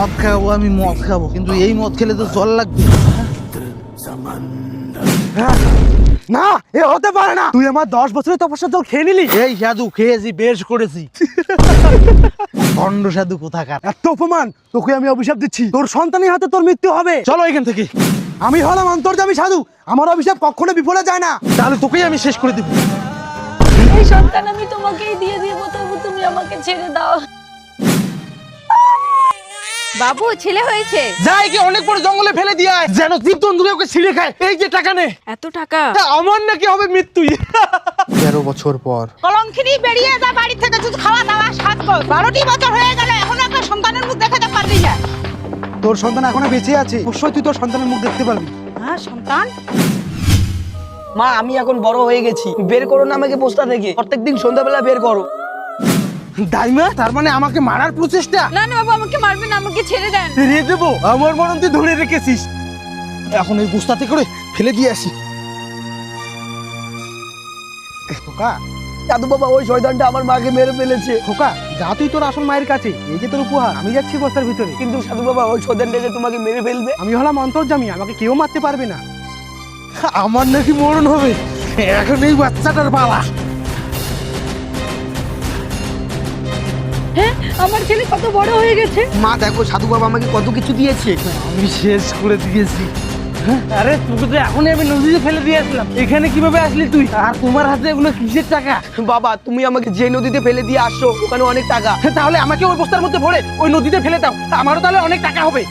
মদ খাবো, আমি মদ খাবো, কিন্তু এই মদ খেলে তো জল লাগবে। না, এ হতে পারে না। তুই আমার 10 বছরের তপস্যার জল খেয়ে নিলি। এই সাধু খেয়েছি, বেশ করেছি। ভণ্ড সাধু কোথাকার। এত অপমান! তোকে আমি অভিশাপ দিচ্ছি, তোর সন্তানের হাতে তোর মৃত্যু হবে। চলো এখান থেকে। আমি হলাম অন্তর্যামী সাধু, আমার অভিশাপ কখনো বিফলে যায় না। তাহলে তোকেই আমি শেষ করে দিব। এই সন্তান আমি তোমাকেই দিয়ে দিব, তবু তুমি আমাকে ছেড়ে দাও। বাবু, ছেলে হয়েছে। যাই কি অনেক বড় জঙ্গলে ফেলে দিয়ে আয়, যেন জীবজন্তু ওকে ছিঁড়ে খায়। এই যে টাকা নে। এত টাকা? আমার নাকি হবে মৃত্যু। 13 বছর পর। কলঙ্কিনী বেরিয়ে যা বাড়ি থেকে, শুধু খাওয়া দাওয়া সাত কর। 12টি বছর হয়ে গেল, এখনো একটা সন্তানের মুখ দেখাতে পারলি না। তোর সন্তান এখনো বেঁচে আছে, অবশ্যই তুই তোর সন্তানের মুখ দেখতে পারবি। হ্যাঁ সন্তান, মা আমি এখন বড় হয়ে গেছি, বের করো না আমাকে বস্তা থেকে, প্রত্যেকদিন সন্ধ্যাবেলা বের করো। দাইমা, তার মানে আমাকে মারার প্রচেষ্টা? না না বাবু, আমাকে মারবেন না, আমাকে ছেড়ে দেন। ছেড়ে দেবো? আমার মরণ তুই ধরে রেখেছিস। এখন এই বস্তাতে করে ফেলে দিয়ে আসি। খোকা, দাদু বাবা, ওই শয়তানটা আমার মাকে মেরে ফেলেছে। খোকা, যা তুই তোর আসল মায়ের কাছে। এই যে তোর উপহার, আমি যাচ্ছি বস্তার ভিতরে। কিন্তু সাধু বাবা, ওই শয়তানটা যে তোমাকে মেরে ফেলবে। আমি হলাম অন্তর্যামী, আমাকে কেউ মারতে পারবে না। আমার নাকি মরণ হবে, এখন এই বাচ্চাটার পালা। হ্যাঁ, আমার ছেলে কত বড় হয়ে গেছে। মা দেখো, সাধু বাবা আমাকে কত কিছু দিয়েছে। আমি শেষ করে দিয়েছি। আরে তোকে তো এখনই আমি নদীতে ফেলে দিয়ে আসলাম, এখানে কিভাবে আসলি তুই? আর তোমার হাতে এগুলো কিসের টাকা? বাবা, তুমি আমাকে যে নদীতে ফেলে দিয়ে আসছো, ওখানে অনেক টাকা। তাহলে আমাকে ওই বস্তার মধ্যে ভরে ওই নদীতে ফেলে দাও, আমারও তাহলে অনেক টাকা হবে।